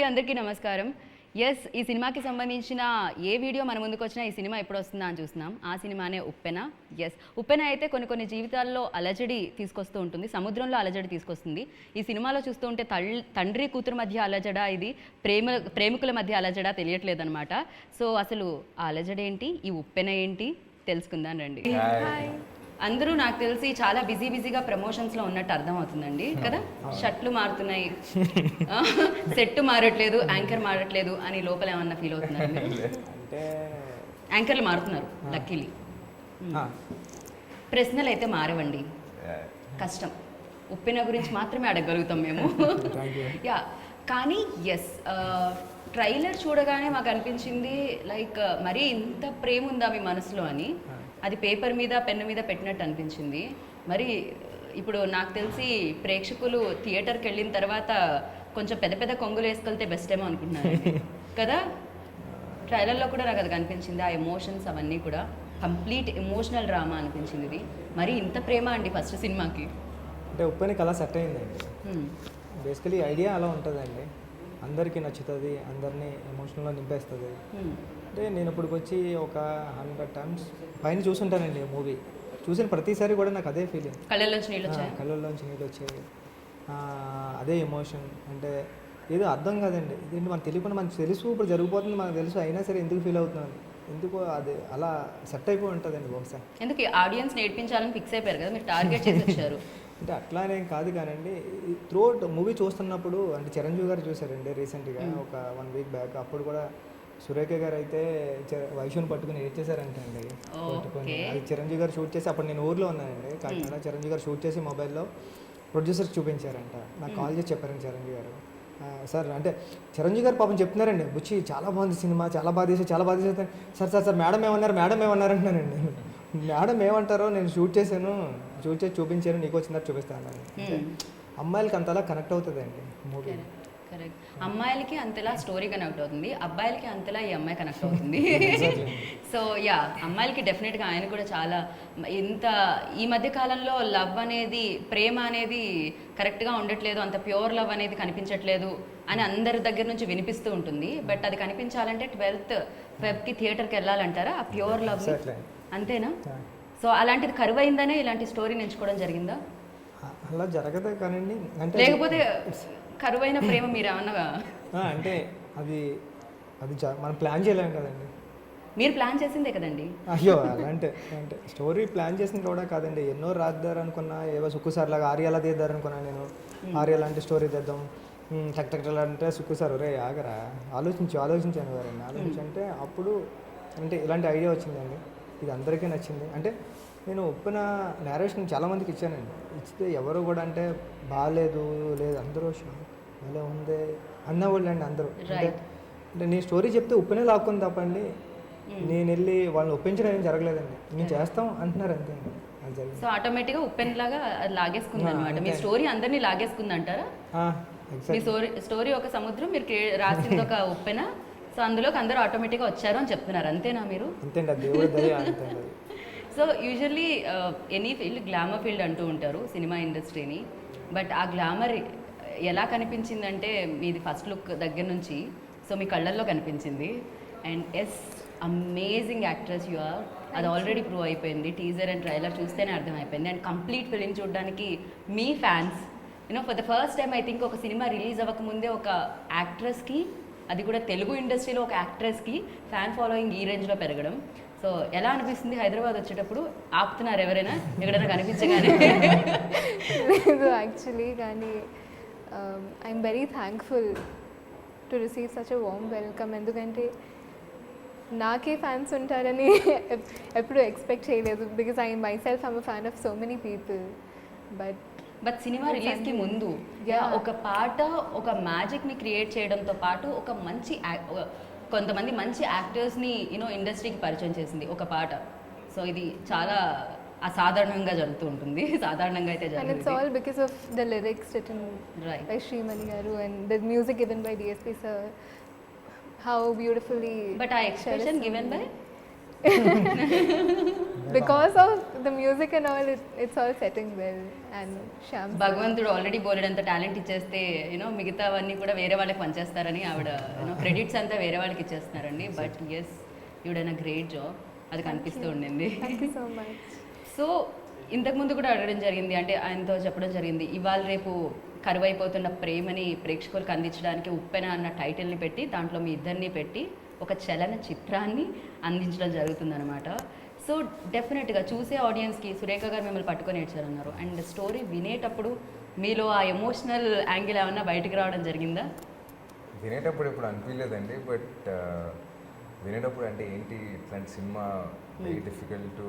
అందరికీ నమస్కారం. ఎస్, ఈ సినిమాకి సంబంధించిన ఏ వీడియో మన ముందుకు వచ్చినా ఈ సినిమా ఎప్పుడు వస్తుందా అని చూస్తున్నాం. ఆ సినిమానే ఉప్పెన. ఎస్, ఉప్పెన అయితే కొన్ని జీవితాల్లో అలజడి తీసుకొస్తూ ఉంటుంది, సముద్రంలో అలజడి తీసుకొస్తుంది. ఈ సినిమాలో చూస్తూ ఉంటే తండ్రి కూతురు మధ్య అలజడా, ఇది ప్రేమికుల మధ్య అలజడా తెలియట్లేదన్నమాట. సో అసలు ఆ అలజడి ఏంటి, ఈ ఉప్పెన ఏంటి తెలుసుకుందాం రండి. అందరూ నాకు తెలిసి చాలా బిజీగా ప్రమోషన్స్లో ఉన్నట్టు అర్థమవుతుందండి కదా. షర్ట్లు మారుతున్నాయి, సెట్ మారట్లేదు, యాంకర్ మారట్లేదు అని లోపల ఏమన్నా ఫీల్ అవుతున్నారు? యాంకర్లు మారుతున్నారు లక్కీలీ. ప్రశ్నలు అయితే మారవండి, కష్టం. ఉప్పెన గురించి మాత్రమే అడగగలుగుతాం మేము. యా, కానీ ఎస్, ట్రైలర్ చూడగానే మాకు అనిపించింది లైక్ మరీ ఇంత ప్రేమ ఉందా మీ మనసులో అని. అది పేపర్ మీద పెన్ను మీద పెట్టినట్టు అనిపించింది. మరి ఇప్పుడు నాకు తెలిసి ప్రేక్షకులు థియేటర్కి వెళ్ళిన తర్వాత కొంచెం పెద్ద కొంగులు వేసుకెళ్తే బెస్ట్ ఏమో అనుకుంటున్నాను కదా. ట్రైలర్లో కూడా నాకు అది కనిపించింది, ఆ ఎమోషన్స్ అవన్నీ కూడా కంప్లీట్ ఎమోషనల్ డ్రామా అనిపించింది. ఇది మరి ఇంత ప్రేమ అండి ఫస్ట్ సినిమాకి. అంటే ఉప్పెనకి అలా సెట్ అయిందండి. బేసికలీ ఐడియా అలా ఉంటుందండి, అందరికీ నచ్చుతుంది, అందరినీ ఎమోషనల్గా నింపేస్తుంది. అంటే నేను ఇప్పటికి వచ్చి ఒక 100 times పైన చూసుంటానండి మూవీ. చూసిన ప్రతిసారి కూడా నాకు అదే ఫీలింగ్, కళ్ళల్లోంచి నీళ్ళు వచ్చాయి, అదే ఎమోషన్. అంటే ఏదో అర్థం కాదండి, ఇదేంటి మనకు తెలియకుండా, మనకు తెలుసు ఇప్పుడు జరిగిపోతుంది, మనకు తెలుసు, అయినా సరే ఎందుకు ఫీల్ అవుతున్నాను, ఎందుకో అది అలా సెట్ అయిపోయి ఉంటుందండి. బహుశా ఎందుకు ఆడియన్స్ నేర్పించాలని ఫిక్స్ అయిపోయారు కదా, మీరు టార్గెట్ చేసి వచ్చారు. అంటే అట్లానేం కాదు కానండి, త్రూఅవుట్ మూవీ చూస్తున్నప్పుడు అంటే చిరంజీవి గారు చూసారండి రీసెంట్గా ఒక 1 week బ్యాక్. అప్పుడు కూడా సురేఖ గారు అయితే వైషుని పట్టుకుని ఏడ్చేశారంటే అండి, పట్టుకొని. అది చిరంజీవి గారు షూట్ చేసి, అప్పుడు నేను ఊర్లో ఉన్నానండి కాకినాడ. చిరంజీవి గారు షూట్ చేసి మొబైల్లో ప్రొడ్యూసర్కి చూపించారంట. నాకు కాల్ చేసి చెప్పారండి చిరంజీవి గారు, సార్ అంటే చిరంజీవి గారు పాపం చెప్తున్నారండి, బుచ్చి చాలా బాగుంది సినిమా, చాలా బాగా చేశారు. సార్ మేడం ఏమన్నారు అంటున్నానండి. మేడం ఏమంటారో, నేను షూట్ చేసి చూపించాను, నీకు వచ్చినట్టు చూపిస్తాను. అమ్మాయిలకి అంతలా కనెక్ట్ అవుతుందండి మూవీ. కరెక్ట్, అమ్మాయిలకి అంతలా స్టోరీ కనెక్ట్ అవుతుంది, అబ్బాయిలకి అంతలా ఈ అమ్మాయి కనెక్ట్ అవుతుంది. సో యా, అమ్మాయిలకి డెఫినెట్గా ఆయన కూడా చాలా ఇంత ఈ మధ్య కాలంలో లవ్ అనేది, ప్రేమ అనేది కరెక్ట్గా ఉండట్లేదు, అంత ప్యూర్ లవ్ అనేది కనిపించట్లేదు అని అందరి దగ్గర నుంచి వినిపిస్తూ ఉంటుంది. బట్ అది కనిపించాలంటే 12th February థియేటర్కి వెళ్ళాలంటారా ఆ ప్యూర్ లవ్, అంతేనా? సో అలాంటిది కరువైందనే ఇలాంటి స్టోరీని ఎంచుకోవడం జరిగిందా? అలా జరగదు కానండి, అంటే లేకపోతే కరువైన ప్రేమ మీరు ఏమన్నా అంటే అది మనం ప్లాన్ చేయలేము కదండి. మీరు ప్లాన్ చేసిందే కదండి. అయ్యో అంటే స్టోరీ ప్లాన్ చేసింది కూడా కాదండి. ఎన్నో రాద్దారు అనుకున్నా, ఏవో సుక్కుసార్ లాగా ఆర్యాలా తీద్దారు అనుకున్నా నేను. ఆర్య లాంటి స్టోరీ తెద్దాం, టక్ అంటే సుక్కుసార్ రే ఆగరా, ఆలోచించాను వారండి. ఆలోచించంటే అప్పుడు అంటే ఇలాంటి ఐడియా వచ్చిందండి. ఇది అందరికీ నచ్చింది. అంటే నేను ఉప్పెన నేరేషన్ చాలామందికి ఇచ్చానండి, ఇచ్చితే ఎవరు కూడా అంటే బాగాలేదు అందరూ భలే ఉంది అన్నవాళ్ళు అండి అందరూ. అంటే నేను స్టోరీ చెప్తే ఉప్పెనే లాక్కుంది తప్పండి, నేను వెళ్ళి వాళ్ళని ఒప్పించడం ఏం జరగలేదండి. మేము చేస్తాం అంటున్నారు అంతే. సో ఆటోమేటిక్గా ఉప్పెన్ లాగా లాగేసుకుంది అనమాట. మీ స్టోరీ అందరినీ లాగేసుకుంది అంటారా? మీ స్టోరీ ఒక సముద్రం, మీరు రాసింది ఒక ఉప్పెన, సో అందులోకి అందరూ ఆటోమేటిక్గా వచ్చారు అని చెప్తున్నారు, అంతేనా మీరు? So usually any field glamour field అంటూ ఉంటారు సినిమా ఇండస్ట్రీని. బట్ ఆ గ్లామర్ ఎలా కనిపించిందంటే మీది ఫస్ట్ లుక్ దగ్గర నుంచి, సో మీ కళ్ళల్లో కనిపించింది. And yes, amazing actress you are, అది ఆల్రెడీ ప్రూవ్ అయిపోయింది. టీజర్ అండ్ ట్రైలర్ చూస్తేనే అర్థమైపోయింది. అండ్ కంప్లీట్ ఫిలిం చూడడానికి మీ fans for the first time I think ఒక సినిమా రిలీజ్ అవ్వకముందే ఒక యాక్ట్రెస్కి, అది కూడా తెలుగు ఇండస్ట్రీలో ఒక యాక్ట్రెస్కి ఫ్యాన్ ఫాలోయింగ్ ఈ రేంజ్లో పెరగడం. సో ఎలా అనిపిస్తుంది హైదరాబాద్ వచ్చేటప్పుడు? ఆపుతున్నారు ఎవరైనా ఎక్కడైనా కనిపించగానే? లేదు యాక్చువల్లీ, కానీ I'm very thankful to receive such a warm welcome. ఎందుకంటే నాకే ఫ్యాన్స్ ఉంటారని ఎప్పుడు ఎక్స్పెక్ట్ చేయలేదు, because I myself I'm a fan of so many people. But cinema రిలీజ్కి ముందు ఒక పాట ఒక మ్యాజిక్ని క్రియేట్ చేయడంతో పాటు ఒక మంచి కొంతమంది మంచి యాక్టర్స్ని ఇండస్ట్రీకి పరిచయం చేసింది ఒక పాట. సో ఇది చాలా అసాధారణంగా జరుగుతూ ఉంటుంది, సాధారణంగా అయితే జరుగుతుంది. And it's all because of the lyrics written by Srimani garu and the music given by DSP sir. How beautifully. But our expression given by Because of the music and all, it's all setting well. And Shyam sir. భగవంతుడు already బోలెడంత talent ఇచ్చేస్తే మిగతావన్నీ కూడా వేరే వాళ్ళకి పనిచేస్తారని ఆవిడ credits అంతా వేరే వాళ్ళకి ఇచ్చేస్తున్నారండి. But yes you done a great job, అది కనిపిస్తూ ఉండింది. Thank you so much. So ఇంతకుముందు కూడా అడగడం జరిగింది, అంటే ఆయనతో చెప్పడం జరిగింది, ఇవాళ రేపు కరువైపోతున్న ప్రేమని ప్రేక్షకులకు అందించడానికి ఉప్పెన అన్న టైటిల్ని పెట్టి దాంట్లో మీ ఇద్దరిని పెట్టి ఒక చలన చిత్రాన్ని అందించడం జరుగుతుందన్నమాట. సో డెఫినెట్గా చూసే ఆడియన్స్కి సురేఖ గారు మిమ్మల్ని పట్టుకొని ఏడ్చారన్నారు. అండ్ స్టోరీ వినేటప్పుడు మీలో ఆ ఎమోషనల్ యాంగిల్ ఏమన్నా బయటకు రావడం జరిగిందా? వినేటప్పుడు ఇప్పుడు అనిపించలేదండి, బట్ వినేటప్పుడు అంటే ఏంటి ఇట్లాంటి సినిమా వెరీ డిఫికల్ట్ టు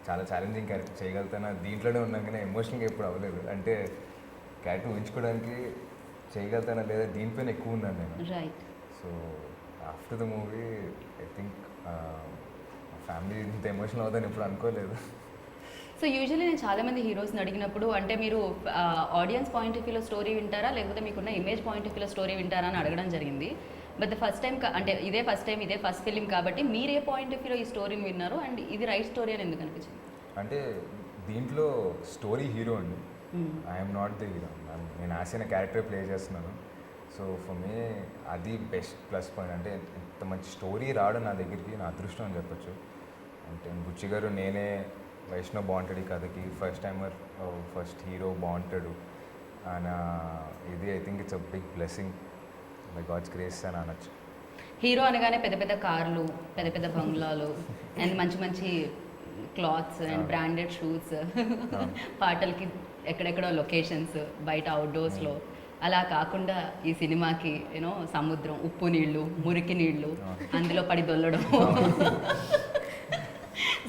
చాలా ఛాలెంజింగ్ క్యారెక్టర్ చేయగలుగుతాను, దీంట్లోనే ఉన్నాకనే ఎమోషనల్గా ఎప్పుడు అవ్వలేదు. అంటే క్యారెక్టర్ ఊహించుకోవడానికి చేయగలుగుతానా లేదా దీనిపైన ఎక్కువ ఉన్నాను నేను. Right. So after the movie I think family ఇంత ఎమోషనల్ అవుతుందని ఎప్పుడు అనుకోలేదు. సో యూజువల్లీ నేను చాలామంది హీరోస్ని అడిగినప్పుడు అంటే మీరు ఆడియన్స్ పాయింట్ ఆఫ్ వ్యూలో స్టోరీ వింటారా లేకపోతే మీకున్న ఇమేజ్ పాయింట్ ఆఫ్ వ్యూలో స్టోరీ వింటారా అని అడగడం జరిగింది. బట్ ద ఫస్ట్ టైం అంటే ఇదే ఫస్ట్ ఫిలిం కాబట్టి మీరు ఏ పాయింట్ ఆఫ్ వ్యూలో ఈ స్టోరీని విన్నారు అండ్ ఇది రైట్ స్టోరీ అని ఎందుకు అనిపించింది? అంటే దీంట్లో స్టోరీ హీరో అండి, ఐఎమ్ నాట్ ద హీరో. నేను ఆసిన క్యారెక్టర్ ప్లే చేస్తున్నాను. సో ఫర్ మీ అది బెస్ట్ ప్లస్ పాయింట్. అంటే ఇంత మంచి స్టోరీ రావడం నా దగ్గరికి నా అదృష్టం అని చెప్పొచ్చు. అంటే బుచ్చి గారు నేనే వైష్ణవ్ బాగుంటాడు ఈ కథకి, ఫస్ట్ టైమర్ ఫస్ట్ హీరో బాగుంటాడు ఆయన, ఇది I think it's a big blessing by God's grace అని అనొచ్చు. హీరో అనగానే పెద్ద పెద్ద కార్లు, పెద్ద పెద్ద బంగ్లాలు అండ్ మంచి మంచి క్లాత్స్ అండ్ బ్రాండెడ్ షూస్, పాటలకి ఎక్కడెక్కడో లొకేషన్స్ బయట అవుట్డోర్స్లో, అలా కాకుండా ఈ సినిమాకి సముద్రం, ఉప్పు నీళ్ళు, మురికి నీళ్ళు, అందులో పడి దొల్లడం,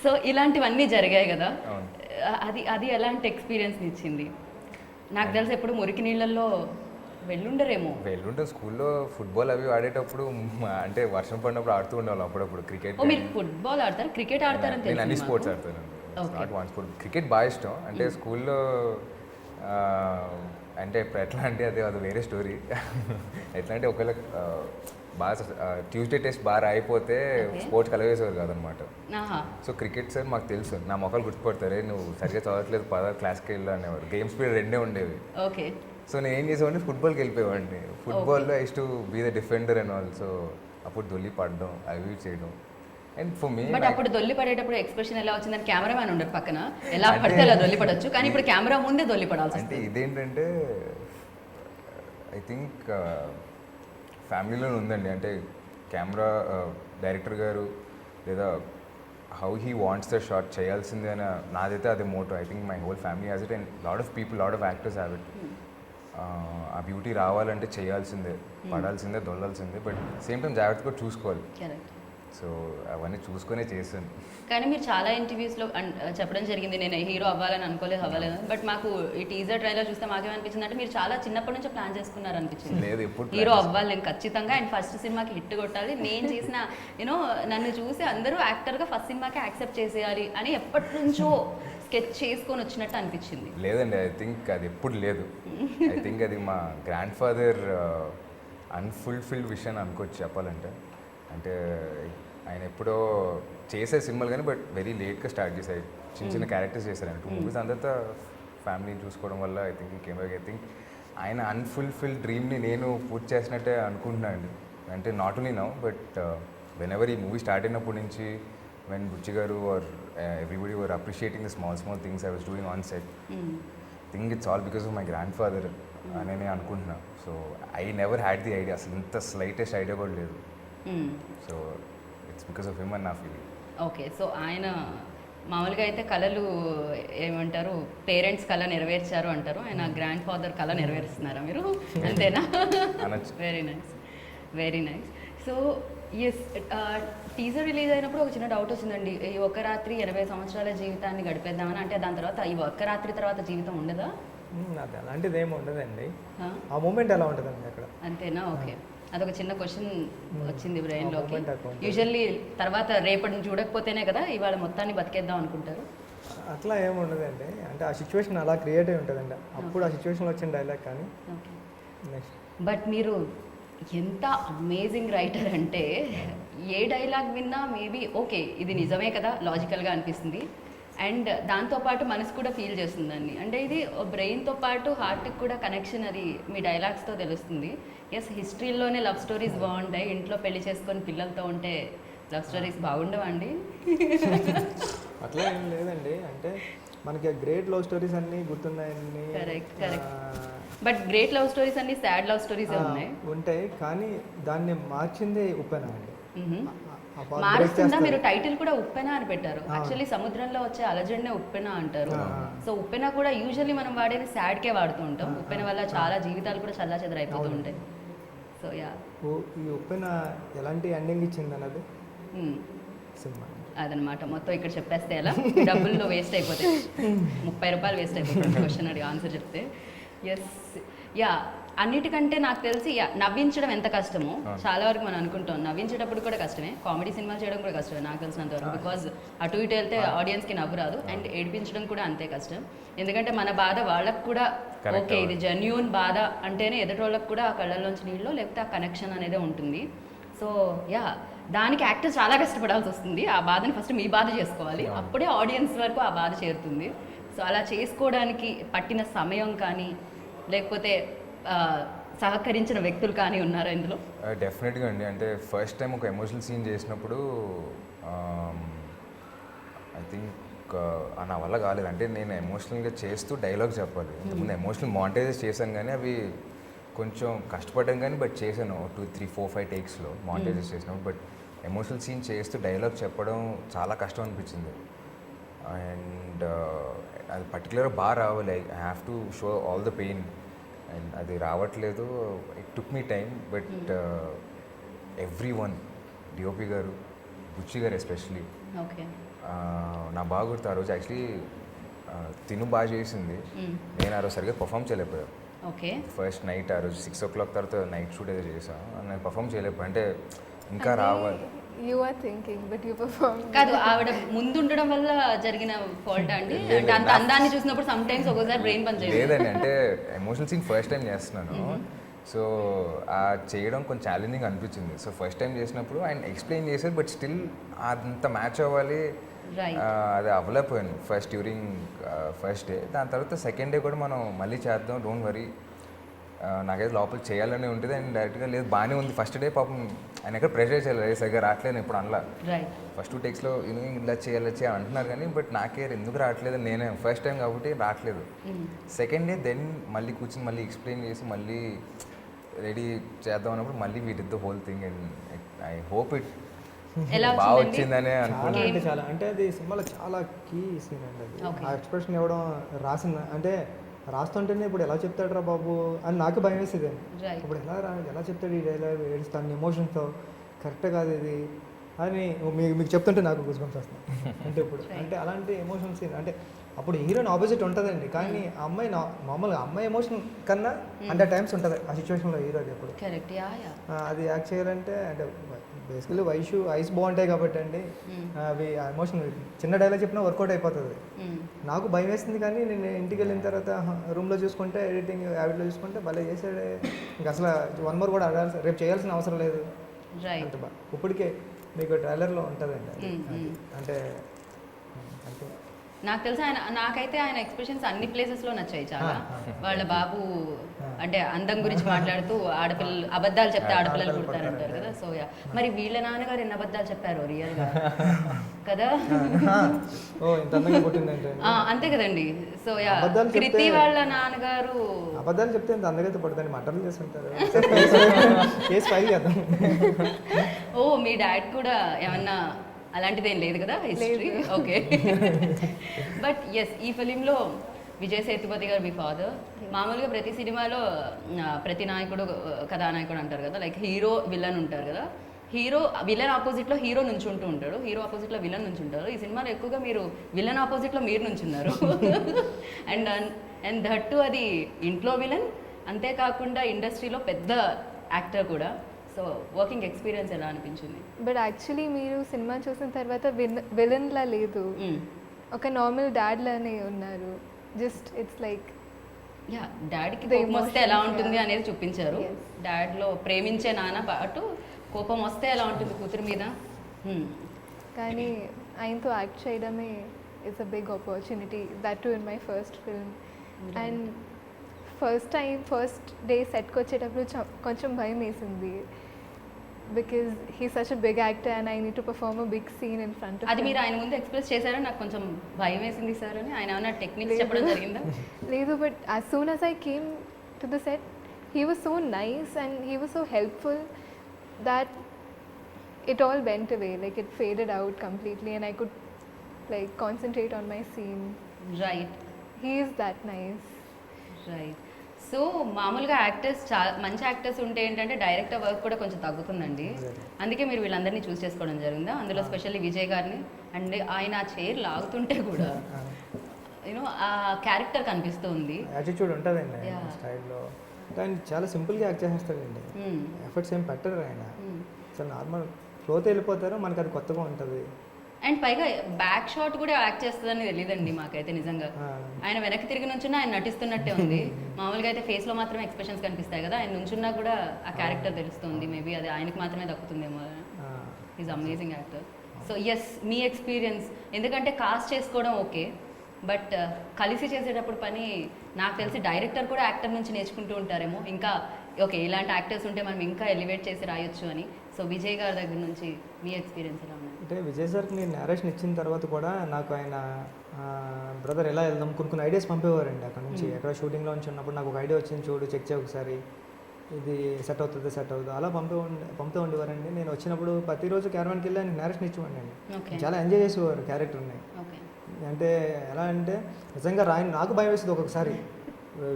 సో ఇలాంటివన్నీ జరిగాయి కదా. అది ఎలాంటి ఎక్స్పీరియన్స్ ఇచ్చింది? నాకు తెలిసి ఎప్పుడు మురికి నీళ్ళల్లో వెళ్ళుంటే స్కూల్లో ఫుట్బాల్ అవి ఆడేటప్పుడు అంటే వర్షం పడినప్పుడు ఆడుతూ ఉండేవాళ్ళం అప్పుడప్పుడు. క్రికెట్ మీరు ఫుట్బాల్ ఆడతారు, క్రికెట్ ఆడతారని నేను అన్ని స్పోర్ట్స్ ఆడతాను, నాట్ వన్ స్పోర్ట్. క్రికెట్ బాగా ఇష్టం. అంటే స్కూల్లో అంటే ఇప్పుడు ఎట్లా అంటే అది వేరే స్టోరీ. ఎట్లా అంటే ఒకవేళ బాగా ట్యూస్డే టెస్ట్ బాగా అయిపోతే స్పోర్ట్స్ కలవేసేవారు కాదనమాట. సో క్రికెట్ సార్ మాకు తెలుసు, నా మొక్కలు గుర్తుపడతారే నువ్వు సరిగ్గా చదవట్లేదు పద క్లాస్కి వెళ్ళు అనేవారు. గేమ్స్ పీరియడ్ రెండే ఉండేవి. ఓకే. సో నేను ఏం చేసేవాడిని, ఫుట్బాల్కి వెళ్ళిపోయేవాడిని. ఫుట్బాల్లో I use to be the defender and also అప్పుడు దొల్లి పడడం అవి చేయడం. అండ్ ఫర్ మీ బట్ అప్పుడు దొల్లి పడేటప్పుడు ఎక్స్ప్రెషన్ ఎలా వచ్చిందని కెమెరామ్యాన్ ఉండరు పక్కన, ఎలా పడితే అలా దొల్లి పడవచ్చు, కానీ ఇప్పుడు కెమెరా ముందే దొల్లి పడాల్సి. అంటే ఇదేంటంటే ఐ థింక్ ఫ్యామిలీలోనే ఉందండి. అంటే కెమెరా డైరెక్టర్ గారు లేదా how he wants the shot చేయాల్సిందే అని నాదైతే అదే motto. I think my whole family has it and lot of people, lot of actors have it. ఆ బ్యూటీ రావాలంటే చేయాల్సిందే, పడాల్సిందే, దొల్లాల్సిందే, బట్ సేమ్ టైం జాగ్రత్తగా చూసుకోవాలి. సో అవన్నీ చూసుకునే చేశాను. కానీ మీరు చాలా ఇంటర్వ్యూస్లో చెప్పడం జరిగింది, నేను హీరో అవ్వాలని. బట్ మాకు ఈ టీజర్ ట్రైలర్ చూస్తే మాకేమనిపించింది అంటే మీరు చాలా చిన్నప్పటి నుంచి ప్లాన్ చేసుకున్నారు అనిపించింది. లేదు, ఎప్పుడు హీరో అవ్వాలి నేను ఖచ్చితంగా, అండ్ ఫస్ట్ సినిమాకి హిట్ కొట్టాలి, నేను చేసిన నన్ను చూసి అందరూ యాక్టర్గా ఫస్ట్ సినిమాకి యాక్సెప్ట్ చేసేయాలి అని ఎప్పటి నుంచో స్కెచ్ చేసుకొని వచ్చినట్టు అనిపించింది. లేదండి, ఐ థింక్ అది ఎప్పుడు లేదు. ఐ థింక్ అది మా గ్రాండ్ ఫాదర్ అన్ఫుల్ఫిల్డ్ విషయం అనుకోవచ్చు చెప్పాలంటే. అంటే ఆయన ఎప్పుడో చేసే సినిమాలు కానీ బట్ వెరీ లేట్గా స్టార్ట్ చేశాయి. చిన్న క్యారెక్టర్స్ చేశారు ఆయన 2 మూవీస్. అంతా ఫ్యామిలీని చూసుకోవడం వల్ల ఐ థింక్ ఆయన అన్ఫుల్ఫిల్డ్ డ్రీమ్ని నేను పూర్తి చేసినట్టే అనుకుంటున్నాను అండి. అంటే not only now but whenever ఈ మూవీ స్టార్ట్ అయినప్పటి నుంచి వెన్ బుచ్చి గారు are everybody were appreciating the small things I was doing on set. Think it's all because of my grandfather అని నేను అనుకుంటున్నా. So I never had the idea, అసలు ఇంత slightest idea కూడా లేదు. So it's because of him and నా feeling. Okay. So ఆయన మామూలుగా అయితే కళలు ఏమంటారు, పేరెంట్స్ కళ నెరవేర్చారు అంటారు, ఆయన గ్రాండ్ ఫాదర్ కళ నెరవేరుస్తున్నారా మీరు? అంతేనా? Very nice. So yes, teaser release అయినప్పుడు ఒక చిన్న డౌట్ వచ్చిందండి, ఈ ఒక్క రాత్రి 80 సంవత్సరాల జీవితాన్ని గడిపేద్దామని. అంటే దాని తర్వాత ఈ ఒక్క రాత్రి తర్వాత జీవితం ఉండదా? అది అలాంటిది ఏమి ఉండదండి. ఆ మూమెంట్ ఎలా ఉంటుందండి అక్కడ? అంతేనా? ఓకే. అదొక చిన్న క్వశ్చన్ వచ్చింది బ్రెయిన్లోకి. యూజువల్లీ తర్వాత రేపటిని చూడకపోతేనే కదా ఇవాళ మొత్తాన్ని బతికేద్దాం అనుకుంటారు. అట్లా ఏమి ఉండదండి. అంటే ఆ సిచ్యువేషన్ అలా క్రియేట్ అయి ఉంటుందండి. అప్పుడు ఆ సిచ్యువేషన్లో వచ్చిన డైలాగ్ కానీ. బట్ మీరు ఎంత అమేజింగ్ రైటర్ అంటే ఏ డైలాగ్ విన్నా మేబీ ఓకే ఇది నిజమే కదా లాజికల్గా అనిపిస్తుంది. అండ్ దాంతోపాటు మనసు కూడా ఫీల్ చేస్తుంది దాన్ని. అంటే ఇది బ్రెయిన్తో పాటు హార్ట్కి కూడా కనెక్షన్ అది మీ డైలాగ్స్తో తెలుస్తుంది. ఎస్, హిస్టరీలోనే లవ్ స్టోరీస్ బాగుంటాయి, ఇంట్లో పెళ్లి చేసుకొని పిల్లలతో ఉంటే లవ్ స్టోరీస్ బాగుండవండి. అట్లా ఏం లేదండి, అంటే మనకి గ్రేట్ లవ్ స్టోరీస్ అన్నీ గుర్తున్నాయన్ని. Correct correct. But great love stories అన్ని సాడ్ లవ్ స్టోరీస్ ఉన్నాయి. ఉంటాయి, కానీ దాన్ని మార్చిందే ఉప్పెన అండి. మారుస్తుందా? మీరు టైటిల్ కూడా ఉప్పెన అని పెట్టారు. యాక్చువల్లీ సముద్రంలో వచ్చే అలజడినే ఉప్పెన అంటారు. సో ఉప్పెన కూడా యూజువల్లీ మనం వాడేది సాడ్కే వాడుతూ ఉంటాం. ఉప్పెన వల్ల చాలా జీవితాలు కూడా చల్లా చెదరైపోతూ ఉంటాయి. సో యా, ఈ ఉప్పెన ఎలాంటి ఎండింగ్ ఇచ్చింది అన్నది సినిమా అదనమాట. మొత్తం ఇక్కడ చెప్పేస్తే ఎలా డబ్బుల్లో వేస్ట్ అయిపోతాయి, 30 రూపాయలు వేస్ట్ అయిపోతుంది క్వశ్చన్ అడిగి ఆన్సర్ చెప్తే. ఎస్ యా, అన్నిటికంటే నాకు తెలిసి నవ్వించడం ఎంత కష్టమో చాలా వరకు మనం అనుకుంటాం. నవ్వించేటప్పుడు కూడా కష్టమే, కామెడీ సినిమాలు చేయడం కూడా కష్టమే నాకు తెలిసినంత వరకు. బికాజ్ అటు ఇటు వెళ్తే ఆడియన్స్కి నవ్వు రాదు. అండ్ ఏడిపించడం కూడా అంతే కష్టం. ఎందుకంటే మన బాధ వాళ్ళకు కూడా ఓకే ఇది జెన్యూన్ బాధ అంటేనే ఎదుటి వాళ్ళకి కూడా ఆ కళ్ళల్లోంచి నీళ్ళు లేకపోతే ఆ కనెక్షన్ అనేది ఉంటుంది. సో యా, దానికి యాక్టర్ చాలా కష్టపడాల్సి వస్తుంది. ఆ బాధని ఫస్ట్ మీ బాధ చేసుకోవాలి, అప్పుడే ఆడియన్స్ వరకు ఆ బాధ చేరుతుంది. సో అలా చేసుకోవడానికి పట్టిన సమయం కానీ లేకపోతే సహకరించిన వ్యక్తులు కానీ ఉన్నారా ఇందులో? డెఫినెట్గా అండి. అంటే ఫస్ట్ టైం ఒక ఎమోషనల్ సీన్ చేసినప్పుడు ఐ థింక్ నా వల్ల కాలేదు. అంటే నేను ఎమోషనల్గా చేస్తూ డైలాగ్ చెప్పాలి. ఇంతకుముందు ఎమోషనల్ మాంటేజెస్ చేశాను, కానీ అవి కొంచెం కష్టపడ్డాం, కానీ బట్ చేశాను 2, 3, 4, 5 టేక్స్లో మాంటేజెస్ చేసినప్పుడు. బట్ ఎమోషనల్ సీన్ చేస్తూ డైలాగ్ చెప్పడం చాలా కష్టం అనిపించింది. అండ్ అది పర్టికులర్గా బాగా రావాలి. I have to show all the pain, and అది రావట్లేదు. It took me time. But every one, DOP గారు, బుచ్చి గారు ఎస్పెషలీ, ఓకే, నా బాగా గుర్తు. ఆ రోజు యాక్చువల్లీ తిను బాగా చేసింది, నేను ఆ రోజు సరిగ్గా పర్ఫామ్ చేయలేకపోయాను. ఓకే, ఫస్ట్ నైట్ ఆ రోజు 6 o'clock తర్వాత నైట్ షూట్ ఏదో చేసాను, నేను పర్ఫామ్ చేయలేకపోయాను. అంటే ఇంకా రావాలి. You are thinking, but you performed. కాదు, ఆవిడ ముందుండడం వల్ల జరిగిన ఫాల్ట్ అండి. అంటే అంత అందాన్ని చూసినప్పుడు సమ్ టైమ్స్ ఒక్కోసారి బ్రెయిన్ పని చేయదు. లేదండి, అంటే ఎమోషనల్ సీన్ ఫస్ట్ టైం చేస్తున్నాను. సో ఆ చేయడం కొంచెం ఛాలెంజింగ్ అనిపించింది. సో ఫస్ట్ టైం చేసినప్పుడు ఆయన ఎక్స్ప్లెయిన్ చేశారు, బట్ స్టిల్ అంత మ్యాచ్ అవ్వాలి, అది అవ్వలేకపోయాను డ్యూరింగ్ ఫస్ట్ డే. దాని తర్వాత సెకండ్ డే కూడా మనం మళ్ళీ చేద్దాం, డోంట్ వరీ, నాకైతే లోపల చేయాలని ఉంటుంది. అండ్ డైరెక్ట్గా లేదు బాగానే ఉంది. ఫస్ట్ డే పాపం ఆయన ఎక్కడ ప్రెషర్ చేయాలి, సరిగ్గా రావట్లేదు ఇప్పుడు అనలా. ఫస్ట్ 2 టేక్స్లో ఇలా చేయాలి అంటున్నారు, కానీ బట్ నాకే ఎందుకు రావట్లేదు, నేనే ఫస్ట్ టైం కాబట్టి రావట్లేదు. సెకండ్ డే దెన్ మళ్ళీ కూర్చొని మళ్ళీ ఎక్స్ప్లెయిన్ చేసి మళ్ళీ రెడీ చేద్దాం అన్నప్పుడు మళ్ళీ we did the whole thing. And I hope it బాగా వచ్చిందనే అనుకుంటున్నాను. అంటే చాలా, అంటే అది సినిమాలో చాలా కీ సీన్ అండి అది. ఆ ఎక్స్ప్రెషన్ ఇవ్వడం, రాసిన అంటే రాస్తుంటేనే ఇప్పుడు ఎలా చెప్తాడు బాబు అని నాకు భయం వేసేది. ఇప్పుడు ఎలా చెప్తాడు ఈ డైలాగ్, ఏడుస్తాను ఎమోషన్స్తో, కరెక్ట్ కాదు ఇది అని మీకు చెప్తుంటే నాకు గుర్తుకొచ్చి వస్తుంది. అంటే ఇప్పుడు అంటే అలాంటి ఎమోషన్ సీన్, అంటే అప్పుడు హీరోయిన్ ఆపోజిట్ ఉంటుందండి, కానీ ఆ అమ్మాయి మామూలుగా అమ్మాయి ఎమోషన్ కన్నా 100 times ఉంటుంది ఆ సిచ్యువేషన్లో హీరోకి. ఎప్పుడు అది యాక్ట్ చేయాలంటే, అంటే బేసికలీ ఐస్ బాగుంటాయి కాబట్టి అండి, అవి ఆ ఎమోషన్ చిన్న డైలాగ్ చెప్పినా వర్కౌట్ అయిపోతుంది. నాకు భయం వేస్తుంది, కానీ నేను ఇంటికి వెళ్ళిన తర్వాత రూమ్లో చూసుకుంటే, ఎడిటింగ్ యావిడ్లో చూసుకుంటే భలే చేసాడే, ఇంకా అసలు 1 more కూడా అడగాల్సి, రేపు చేయాల్సిన అవసరం లేదు అంటే ఇప్పటికే మీకు ట్రైలర్లో ఉంటుందండి. అంటే అంటే నాకు తెలిసి నాకైతే ఆయన ఎక్స్ప్రెషన్స్ అన్ని ప్లేసెస్లో నచ్చాయి చాలా. వాళ్ళ బాబు అంటే అందం గురించి మాట్లాడుతూ ఆడపిల్లలు అబద్ధాలు చెప్తే ఆడపిల్లలు పుడతారంటారు కదా. సో మరి వీళ్ళ నాన్నగారు ఎన్ని అబద్ధాలు చెప్పారు రియల్గా కదా. అంతే కదండి. సో కృతి వాళ్ళ నాన్నగారు అబద్ధాలు చెప్తే ఎంత అందగైతే పడుతుంది, మటర్లు చేస్తుంటారు. ఓ మీ డాడ్ కూడా ఏమన్నా అలాంటిదేం లేదు కదా హిస్టరీ? ఓకే. బట్ ఎస్, ఈ ఫిలింలో విజయ్ సేతుపతి గారు మీ ఫాదర్. మామూలుగా ప్రతి సినిమాలో ప్రతి నాయకుడు కథానాయకుడు అంటారు కదా, లైక్ హీరో విలన్ ఉంటారు కదా. విలన్ ఆపోజిట్లో హీరో నుంచుంటూ ఉంటాడు, హీరో ఆపోజిట్లో విలన్ నుంచి ఉంటారు. ఈ సినిమాలో ఎక్కువగా మీరు విలన్ ఆపోజిట్లో మీరు నుంచున్నారు. అండ్ దట్టు అది ఇంట్లో విలన్, అంతేకాకుండా ఇండస్ట్రీలో పెద్ద యాక్టర్ కూడా. సో వర్కింగ్ ఎక్స్పీరియన్స్ ఎలా అనిపించింది? బట్ యాక్చువల్లీ మీరు సినిమా చూసిన తర్వాత విలన్లా లేదు, ఒక నార్మల్ డాడ్ లానే ఉన్నారు. జస్ట్ ఇట్స్ లైక్ యా డాడీకి The కోపం వస్తే ఎలా emotions, ఉంటుంది yeah. అనేది చూపించారు. Yes. డాడ్లో ప్రేమించే నాన్న పాటు కోపం వస్తే ఎలా ఉంటుంది కూతురు మీద. కానీ ఆయనతో యాక్ట్ చేయడమే is a big opportunity, that to in my first film. And first day సెట్కి వచ్చేటప్పుడు కొంచెం భయం వేసింది, because he such a big actor and I need to perform a big scene in front. అది మీరు ఆయన ముందు ఎక్స్ప్రెస్ చేశారా, నాకు కొంచెం భయం వేసింది సార్ అని? ఆయన ఏమైనా టెక్నిక్స్ చెప్పడం జరిగిందా? లేదు, but as soon as I came to the set he was so nice and he was so helpful that it all went away, like it faded out completely and I could like concentrate on my scene. Right He is that nice. Right. So మామూలుగా actors చాలా మంచి actors ఉంటే ఏంటంటే director work కూడా కొంచెం తగ్గుతుందండి. అందుకే మీరు వీళ్ళందరినీ చూస్ చేసుకోవడం జరిగిందా? అందులో స్పెషల్లీ విజయ్ గారిని. అండ్ ఆయన ఆ చైర్ లాగుతుంటే కూడా యూనో ఆ క్యారెక్టర్ కనిపిస్తుంది. యాటిట్యూడ్ ఉంటుందండి ఆయన Yeah. స్టైల్లో. కానీ చాలా సింపుల్గా యాక్ట్ చేసేస్తాడండి, ఎఫర్ట్స్ ఏం పెట్టరు ఆయన. అసలు నార్మల్ ఫ్లోతో వెళ్ళిపోతారు, మనకు అది కొత్తగా ఉంటుంది. అండ్ పైగా బ్యాక్ షాట్ కూడా యాక్ట్ చేస్తుందని తెలియదండి మాకైతే నిజంగా. ఆయన వెనక్కి తిరిగి నుంచున్నా ఆయన నటిస్తున్నట్టే ఉంది. మామూలుగా అయితే ఫేస్లో మాత్రమే ఎక్స్ప్రెషన్స్ కనిపిస్తాయి కదా, ఆయన నుంచున్నా కూడా ఆ క్యారెక్టర్ తెలుస్తుంది. మేబీ అది ఆయనకి మాత్రమే దక్కుతుందేమో. Is amazing actor. So yes, మీ ఎక్స్పీరియన్స్, ఎందుకంటే కాస్ట్ చేసుకోవడం ఓకే, బట్ కలిసి చేసేటప్పుడు పని నాకు తెలిసి డైరెక్టర్ కూడా యాక్టర్ నుంచి నేర్చుకుంటూ ఉంటారేమో. ఇంకా ఓకే ఇలాంటి యాక్టర్స్ ఉంటే మనం ఇంకా ఎలివేట్ చేసి రాయొచ్చు అని. సో విజయ్ గారి దగ్గర నుంచి మీ ఎక్స్పీరియన్స్ ఎలా ఉన్నాయి? అంటే విజయ్ సార్కి నేను నేరేషన్ ఇచ్చిన తర్వాత కూడా నాకు ఆయన బ్రదర్ ఎలా వెళ్దాం కొన్ని ఐడియాస్ పంపేవారండి అక్కడ నుంచి. ఎక్కడ షూటింగ్లో నుంచి ఉన్నప్పుడు నాకు ఒక ఐడియా వచ్చింది, చూడు చెక్ చేయ ఒకసారి, ఇది సెట్ అవుతుంది అలా పంపుతూ ఉండేవారండి. నేను వచ్చినప్పుడు ప్రతిరోజు క్యారవాన్కి వెళ్ళి ఆయన నేరేషన్ ఇచ్చేవాడిని. ఓకే చాలా ఎంజాయ్ చేసేవారు క్యారెక్టర్ని. ఓకే అంటే ఎలా అంటే నిజంగా నాకు భయం వేస్తుంది ఒక్కొక్కసారి,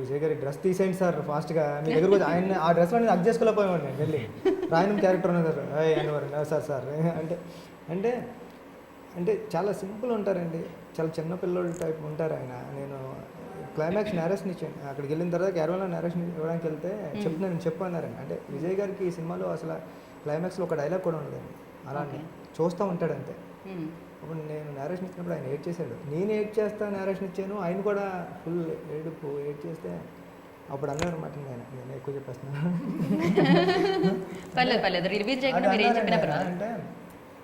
విజయ్ గారి డ్రెస్ తీసేయండి సార్ ఫాస్ట్గా, మీ దగ్గర వచ్చి ఆయన ఆ డ్రెస్లో నేను అడ్జస్ట్ చేసుకోలేకపోయాను. నేను వెళ్ళి రాయనం క్యారెక్టర్ ఉన్నది సార్ అనేవారు, సార్ అంటే అంటే అంటే చాలా సింపుల్ ఉంటారండి, చాలా చిన్న పిల్లోడు టైప్ ఉంటారు ఆయన. నేను క్లైమాక్స్ నేరేషన్ ఇచ్చాను, అక్కడికి వెళ్ళిన తర్వాత క్యారవాన్లో నేరేషన్ ఇవ్వడానికి వెళ్తే నేను చెప్పన్నారండి. అంటే విజయ్ గారికి ఈ సినిమాలో అసలు క్లైమాక్స్లో ఒక డైలాగ్ కూడా ఉండదండి, అలా చూస్తూ ఉంటాడు అంతే. అప్పుడు నేను నేరేషన్ ఇచ్చినప్పుడు ఆయన ఏడ్ చేశాడు, నేను ఏడ్ చేస్తా నేరేషన్ ఇచ్చాను, ఆయన కూడా ఫుల్ ఏడ్ చేస్తే అప్పుడు అన్నాడు అనమాట. నేను ఎక్కువ చెప్పేస్తున్నాను. పర్లేదు రివీల్ చేయకుండా మీరు ఏం చెప్పినా పర్వాలేదు. అంటే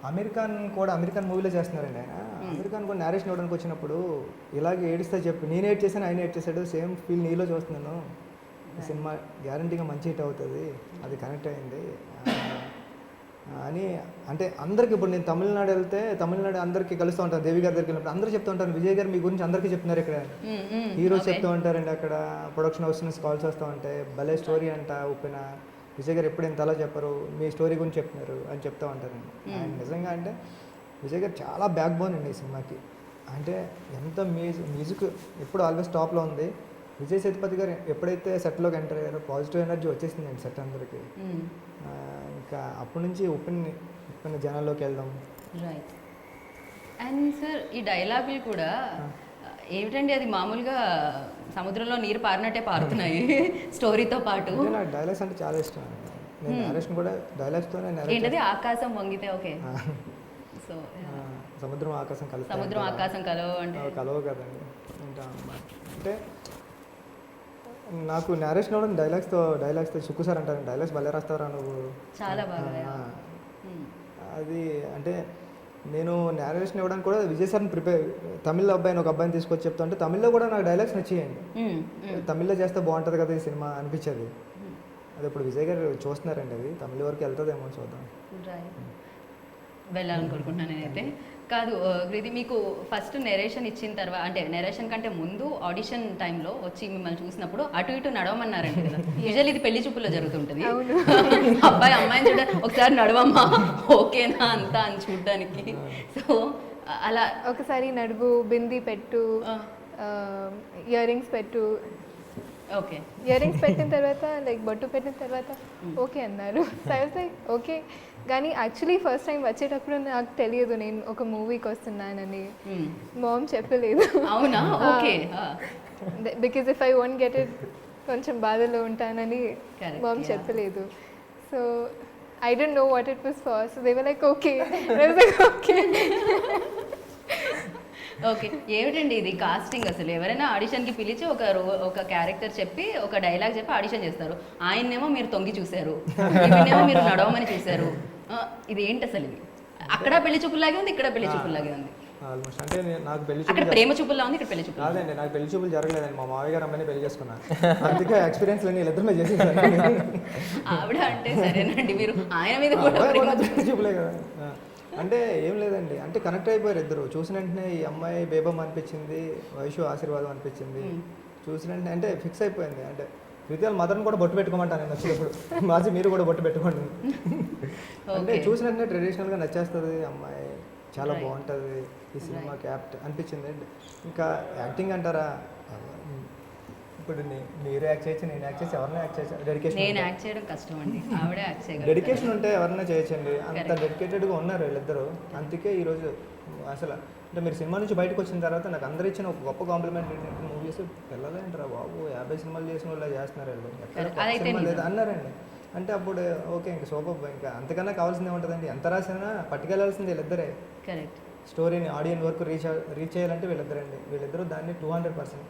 అమెరికన్ మూవీలో చేస్తున్నారండి ఆయన. అమెరికన్ కూడా నేరేషన్ ఇవ్వడానికి వచ్చినప్పుడు ఇలాగే ఏడిస్తా చెప్పి నేను ఏడ్ చేశాను, ఆయన ఏడ్ చేశాడు, సేమ్ ఫీల్ నీలో చూస్తున్నాను, ఈ సినిమా గ్యారంటీగా మంచి హిట్ అవుతుంది, అది కనెక్ట్ అయింది అని. అంటే అందరికి ఇప్పుడు నేను తమిళనాడు వెళ్తే తమిళనాడు అందరికీ కలుస్తూ ఉంటాను, దేవి గారి దగ్గరికి వెళ్ళినప్పుడు అందరూ చెప్తూ ఉంటాను, విజయ్ గారు మీ గురించి అందరికీ చెప్తున్నారు, ఇక్కడ హీరోస్ చెప్తూ ఉంటారండి, అక్కడ ప్రొడక్షన్ హౌస్ నుంచి కాల్స్ వస్తూ ఉంటాయి, భలే స్టోరీ అంట ఉప్పిన, విజయ్ గారు ఎప్పుడు ఇంత అలా చెప్పరు, మీ స్టోరీ గురించి చెప్తున్నారు అని చెప్తూ ఉంటారండి. అండ్ నిజంగా అంటే విజయ్ గారు చాలా బ్యాక్ బోన్ అండి ఈ సినిమాకి. అంటే ఎంత మ్యూజిక్ ఎప్పుడు ఆల్వేస్ టాప్లో ఉంది. విజయ్ సేతుపతి గారు ఎప్పుడైతే సెట్లోకి ఎంటర్ అయ్యారో పాజిటివ్ ఎనర్జీ వచ్చేసిందండి సెట్ అందరికీ. ఇంకా అప్పటి నుంచి ఉప్పిన జనాల్లోకి వెళ్దాం. రైట్. అండ్ సార్ ఈ డైలాగులు కూడా ఏమిటండి, అది మామూలుగా సముద్రంలో నీరు పారినట్టే పారుతున్నాయి స్టోరీతో పాటు. నాకు డైలాగ్స్ అంటే చాలా ఇష్టం అండి. నేను నేరేషన్ కూడా డైలాగ్స్తోనే ఏంటది, ఆకాశం వంగితే ఓకే, సో సముద్రం ఆకాశం కలుస్తాయి, సముద్రం ఆకాశం కలవు అంటే కలవు కదండి ఉంటాం అన్నమాట. అంటే నాకు నేరేషన్ ఇవ్వడం డైలాగ్స్తో సుక్కు సార్ అంటారు, డైలాగ్స్ భలే రాస్తారా నువ్వు, చాలా బాగా. అది అంటే నేను నేరేషన్ ఇవ్వడానికి కూడా విజయ్ సార్ని తమిళ ఒక అబ్బాయిని తీసుకొచ్చి చెప్తా ఉంటే తమిళ్లో కూడా నాకు డైలాగ్స్ నచ్చేయండి, తమిళ్లో చేస్తే బాగుంటుంది కదా ఈ సినిమా అనిపించేది. అది ఇప్పుడు విజయ్ గారు చూస్తున్నారండి, అది తమిళ వరకు వెళ్తుందేమో చూద్దాం. వెళ్ళాలనుకుంటున్నాను నేనైతే. కాదు కృతి, మీకు ఫస్ట్ నెరేషన్ ఇచ్చిన తర్వాత అంటే నెరేషన్ కంటే ముందు ఆడిషన్ టైంలో వచ్చి మిమ్మల్ని చూసినప్పుడు అటు ఇటు నడవమన్నారండి కదా. యూజువల్లీ ఇది పెళ్లి చూపుల్లో జరుగుతుంటుంది, అబ్బాయి అమ్మాయిని చూడ ఒకసారి నడవమ్మా ఓకేనా అంతా అని చూడడానికి. సో అలా ఒకసారి నడువు, బింది పెట్టు, ఇయర్ రింగ్స్ పెట్టు. ఓకే, ఇయర్ రింగ్స్ పెట్టిన తర్వాత లైక్ బొట్టు పెట్టిన తర్వాత ఓకే అన్నారు. ఓకే, కానీ యాక్చువల్లీ ఫస్ట్ టైం వచ్చేటప్పుడు నాకు తెలియదు నేను ఒక మూవీకి వస్తున్నానని, మామ్ చెప్పలేదు. అవునా? Okay, because if I won't get it కొంచెం బాధలో ఉంటానని మామ్ చెప్పలేదు. So I don't know what it was for. So they were like okay, okay. Okay, ఏమిటండి ఇది కాస్టింగ్? అసలు ఎవరైనా ఆడిషన్కి పిలిచి ఒక క్యారెక్టర్ చెప్పి ఒక డైలాగ్ చెప్పి ఆడిషన్ చేస్తారు. ఆయన్నేమో మీరు తొంగి చూశారు, ఈమెనేమో మీరు నడవమని చూశారు. ఇది ఏంటి అసలు? ఇది అక్కడ పెళ్లి చూపులాగే ఉంది, ఇక్కడ పెళ్లి చూపులాగే ఉంది. ఆల్మోస్ట్ అంటే నాకు పెళ్లి అక్కడ చూపులు ప్రేమ చూపుల్లా ఉంది, ఇక్కడ పెళ్లి చూపులు. కాదండి, నాకు పెళ్లి చూపులు జరగలేదండి. మా మామయ్య గారు అమ్మాయిని పెళ్లి చేసుకున్నాను. అందుకే ఎక్స్పీరియన్స్ లేని వీళ్ళిద్దరు చేసేసారు. ఆవిడ అంటే సరేనండి, మీరు ఆయన మీద కూడా ప్రేమ పెళ్లి చూపులే కదా. అంటే ఏం లేదండి, అంటే కనెక్ట్ అయిపోయారు ఇద్దరు. చూసిన వెంటనే ఈ అమ్మాయి బేబమ్ అనిపించింది, వైషు ఆశీర్వాదం అనిపించింది. చూసిన వెంటనే అంటే ఫిక్స్ అయిపోయింది. అంటే రీతియాల మదర్ని కూడా బొట్టు పెట్టుకోమంటాను నేను వచ్చినప్పుడు. మాజీ మీరు కూడా బొట్టు పెట్టుకోండి. అంటే చూసిన వెంటనే ట్రెడిషనల్గా నచ్చేస్తుంది అమ్మాయి, చాలా బాగుంటుంది ఈ సినిమాకి యాప్ట్ అనిపించింది. ఇంకా యాక్టింగ్ అంటారా, ఇప్పుడు మీరు యాక్ట్ చేయొచ్చు, నేను యాక్ట్ చేసి ఎవరైనా యాక్ట్ చేయొచ్చు. డెడికేషన్, నేను యాక్ట్ చేయడం కష్టం అండి, ఆవిడే యాక్ట్ చేయగలరు. డెడికేషన్ ఉంటే ఎవరైనా చేయొచ్చండి. అంత డెడికేటెడ్గా ఉన్నారు వీళ్ళిద్దరు. అందుకే ఈరోజు అసలు అంటే మీరు సినిమా నుంచి బయటకు వచ్చిన తర్వాత నాకు అందరు ఇచ్చిన ఒక గొప్ప కాంప్లిమెంట్ ఏంటంటే, మూవీస్ పిల్లలేంటారా బాబు, 50 సినిమాలు చేసిన వాళ్ళు చేస్తున్నారు వీళ్ళు, ఎక్కడ కొత్త సినిమా లేదు అన్నారండి. అంటే అప్పుడు ఓకే, ఇంకా సూపర్, ఇంకా అంతకన్నా కావాల్సింది ఏముంటుందండి. ఎంత రాసినా పట్టుకెళ్లాల్సింది వీళ్ళిద్దరే. కరెక్ట్. స్టోరీని ఆడియన్స్ వరకు రీచ్ చేయాలంటే వీళ్ళిద్దరండి. వీళ్ళిద్దరూ దాన్ని 200%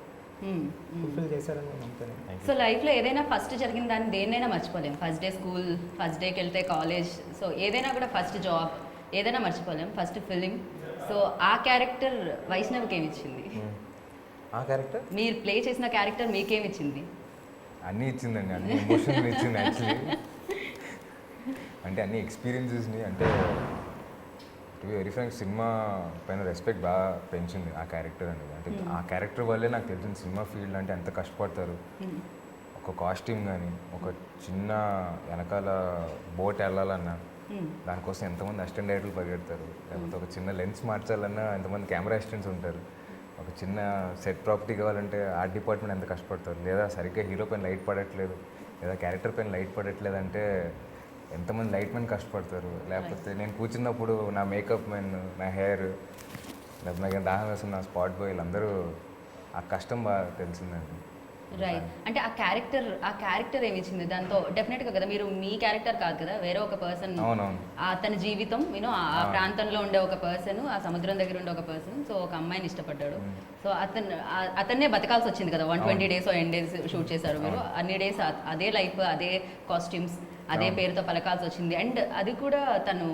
ఫుల్ఫిల్ చేశారని నేను నమ్ముతాను. సో లైఫ్లో ఏదైనా ఫస్ట్ జరిగిన దాన్ని దేన్నైనా మర్చిపోలేం. ఫస్ట్ డే స్కూల్, ఫస్ట్ డేకి వెళ్తే కాలేజ్, సో ఏదైనా కూడా ఫస్ట్ జాబ్ ఏదైనా మర్చిపోలేం. First film. సో ఆ క్యారెక్టర్ వైష్ణవ్కి ఏమి ఇచ్చింది? ఆ క్యారెక్టర్ మీరు ప్లే చేసిన క్యారెక్టర్ మీకేమి ఇచ్చింది? అన్నీ ఇచ్చిందండి, అన్ని ఎమోషన్స్ ఇచ్చింది యాక్చువల్లీ. అంటే అన్ని ఎక్స్పీరియన్సెస్ని, అంటే to be very frank cinema పైన రెస్పెక్ట్ బాగా పెంచింది ఆ క్యారెక్టర్ అనేది. అంటే ఆ క్యారెక్టర్ వల్లే నాకు తెలిసిన సినిమా ఫీల్డ్ అంటే ఎంత కష్టపడతారు. ఒక కాస్ట్యూమ్ కానీ, ఒక చిన్న వెనకాల బోట్ వెళ్ళాలన్నా దానికోసం ఎంతమంది అసిస్టెంట్ డైరెక్టర్లు పరిగెడతారు, లేకపోతే ఒక చిన్న లెన్స్ మార్చాలన్నా ఎంతమంది కెమెరా అసిస్టెంట్స్ ఉంటారు, ఒక చిన్న సెట్ ప్రాపర్టీ కావాలంటే ఆర్ట్ డిపార్ట్మెంట్ ఎంత కష్టపడతారు, లేదా సరిగ్గా హీరో పైన లైట్ పడట్లేదు, లేదా క్యారెక్టర్ పైన లైట్ పడట్లేదు అంటే ఎంతమంది లైట్ మెన్ కష్టపడతారు. లేకపోతే నేను కూర్చున్నప్పుడు నా మేకప్ మెన్, నా హెయిర్, లేకపోతే నాకు దాహం వేస్తున్న నా స్పాట్ బాయ్, వీళ్ళందరూ ఆ కష్టం బాగా తెలిసిందండి. రైట్. అంటే ఆ క్యారెక్టర్ ఏమి ఇచ్చింది దాంతో? డెఫినెట్గా కదా, మీరు మీ క్యారెక్టర్ కాదు కదా, వేరే ఒక పర్సన్, తన జీవితం ఆ ప్రాంతంలో ఉండే ఒక పర్సన్, ఆ సముద్రం దగ్గర ఉండే ఒక పర్సన్, సో ఒక అమ్మాయిని ఇష్టపడ్డాడు. సో అతన్నే బతకాల్సి వచ్చింది కదా. 120 days ఎన్ డేస్ షూట్ చేశారు మీరు. అన్ని డేస్ అదే లైఫ్, అదే కాస్ట్యూమ్స్, అదే పేరుతో పలకాల్సి వచ్చింది. అండ్ అది కూడా తను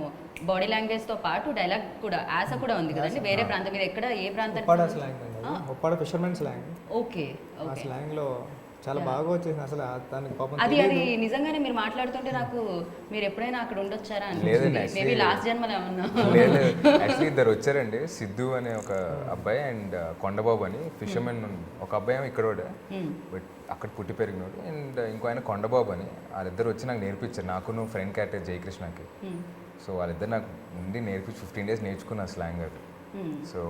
బాడీ లాంగ్వేజ్తో పాటు డైలాగ్ కూడా, యాస కూడా ఉంది కదండి. వేరే ప్రాంతం మీద ఎక్కడ, ఏ ప్రాంతం? Uppada fishermen slang. ఓకే, ఆ స్లాంగ్లో చాలా బాగా వచ్చేసింది అసలు. దానికి పాపం అది నిజంగానే మీరు మాట్లాడుతుంటే నాకు మీరు ఎప్పుడైనా అక్కడ ఉండొచ్చారా అని. మేబీ లాస్ట్ జన్మలో ఏమన్నా. లేదు, యాక్చువల్లీ ఇద్దరు వచ్చారండి, సిద్ధు అనే ఒక అబ్బాయి అండ్ కొండబాబు అని ఫిషర్మెన్. ఒక అబ్బాయి ఏమో ఇక్కడ బట్ అక్కడ పుట్టి పెరిగినాడు, అండ్ ఇంకో ఆయన కొండబాబు అని. వాళ్ళిద్దరు వచ్చి నాకు నేర్పించారు, నాకు ఫ్రెండ్ క్యారెక్టర్ జయకృష్ణకి. సో వాళ్ళిద్దరు నాకు ముందు నేర్పించి 15 days నేర్చుకున్న స్లాంగ్ అది. సో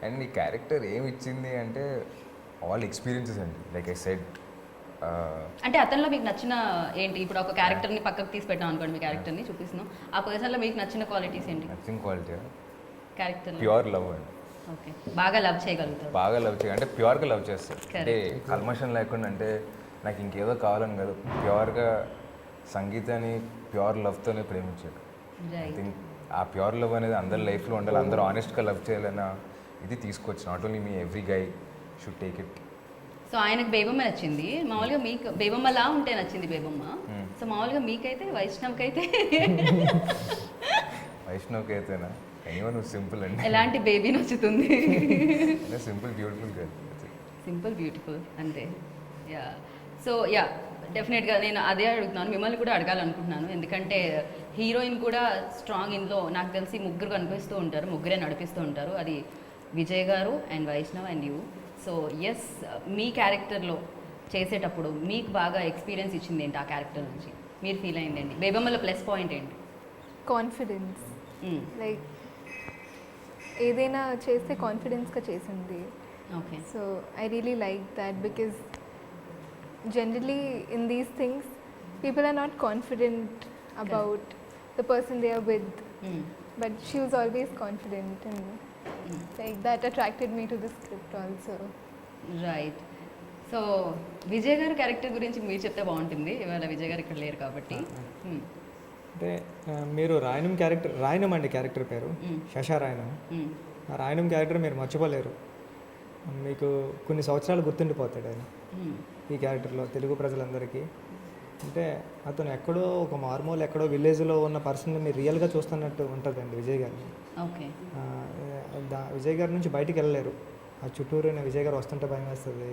అండ్ ఈ క్యారెక్టర్ ఏమి ఇచ్చింది అంటే ఆల్ ఎక్స్పీరియన్సెస్ అండి. లైక్ ఐ సెడ్, అంటే అతనిలో మీకు నచ్చిన ఏంటి? ఇప్పుడు ఒక క్యారెక్టర్ని పక్కకు తీసి పెట్టాం అనుకోండి, మీ క్యారెక్టర్ని చూపిస్తున్నాం, ఆ పర్సన్లో మీకు నచ్చిన క్వాలిటీస్ ఏంటి? నచ్చిన క్వాలిటీ క్యారెక్టర్ ప్యూర్ లవ్ అండి. ఓకే, బాగా లవ్ చేయగలుగుతారు. బాగా లవ్ అంటే ప్యూర్గా లవ్ చేస్తారు. అంటే కల్మషం లేకుండా, అంటే నాకు ఇంకేదో కావాలని కాదు, ప్యూర్గా సంగీతాన్ని ప్యూర్ లవ్తోనే ప్రేమించాడు. ఐ థింక్ ఆ ప్యూర్ లవ్ అనేది అందరి లైఫ్లో ఉండాలి, అందరూ ఆనెస్ట్గా లవ్ చేయాలన్న ఇది తీసుకొచ్చి, not only me every guy should take it. So ఆయనకు బేబమ్మ నచ్చింది, మామూలుగా మీకు బేబమ్మలా ఉంటే నచ్చింది బేబమ్మ. సో మామూలుగా మీకైతే, వైష్ణవ్కి అయితేనా ఎనీవన్ సింపుల్ అండి. ఎలాంటి బేబీ నచ్చుతుంది? సింపుల్ బ్యూటిఫుల్ కదా. సింపుల్ బ్యూటిఫుల్ అంతే. యా. సో యా, డెఫినెట్గా నేను అదే అడుగుతున్నాను, మిమ్మల్ని కూడా అడగాలనుకుంటున్నాను. ఎందుకంటే హీరోయిన్ కూడా స్ట్రాంగ్ ఇందులో నాకు తెలిసి ముగ్గురు కనిపిస్తూ ఉంటారు, ముగ్గురే నడిపిస్తూ ఉంటారు. అది Vijay garu and Vaishnav and you. So yes, మీ క్యారెక్టర్లో చేసేటప్పుడు మీకు బాగా ఎక్స్పీరియన్స్ ఇచ్చింది ఏంటి? ఆ క్యారెక్టర్ నుంచి మీరు ఫీల్ అయిందండి బేబమ్మలో ప్లస్ పాయింట్ ఏంటి? కాన్ఫిడెన్స్. లైక్ ఏదైనా చేస్తే కాన్ఫిడెన్స్గా చేసింది. Okay. So I really like that because generally in these things people are not confident about the person they are with, but she was always confident, and like that attracted me to the script also. Right. So Vijay గారి character గురించి మీరు చెప్తే బాగుంటుంది, ఇవాళ విజయ్ గారు ఇక్కడ లేరు కాబట్టి. అంటే మీరు రాయనం క్యారెక్టర్, రాయనం అండి క్యారెక్టర్ పేరు, శశారాయనం. ఆ రాయడం క్యారెక్టర్ మీరు మర్చిపోలేరు. మీకు కొన్ని సంవత్సరాలు గుర్తుండిపోతాడు ఆయన ఈ క్యారెక్టర్లో తెలుగు ప్రజలందరికీ. అంటే అతను ఎక్కడో ఒక మార్మూల ఎక్కడో విలేజ్లో ఉన్న పర్సన్ని మీరు రియల్గా చూస్తున్నట్టు ఉంటుందండి విజయ్ గారిని. ఓకే. విజయ్ గారి నుంచి బయటికి వెళ్ళలేరు. ఆ చుట్టూరు విజయ్ గారు వస్తుంటే భయం వేస్తుంది.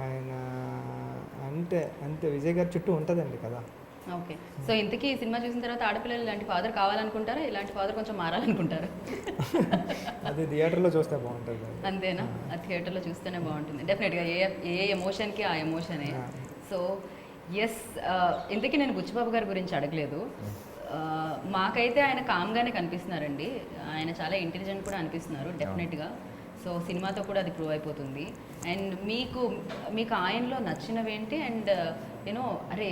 ఆయన అంటే అంతే విజయ్ గారి చుట్టూ ఉంటుందండి కదా. ఓకే. సో ఇంతకీ ఈ సినిమా చూసిన తర్వాత ఆడపిల్లలు ఇలాంటి ఫాదర్ కావాలనుకుంటారా, ఇలాంటి ఫాదర్ కొంచెం మారాలనుకుంటారా? అది థియేటర్లో చూస్తే బాగుంటుంది. అంతేనా? ఆ థియేటర్లో చూస్తేనే బాగుంటుంది డెఫినెట్గా. ఏ ఎమోషన్కి ఆ ఎమోషనే. సో ఎస్, ఇంతకీ నేను బుచ్చిబాబు గారి గురించి అడగలేదు. మాకైతే ఆయన కామ్గానే కనిపిస్తున్నారండి. ఆయన చాలా ఇంటెలిజెంట్ కూడా అనిపిస్తున్నారు డెఫినెట్గా. సో సినిమాతో కూడా అది ప్రూవ్ అయిపోతుంది. అండ్ మీకు ఆయనలో నచ్చినవి ఏంటి? అండ్ యూనో అరే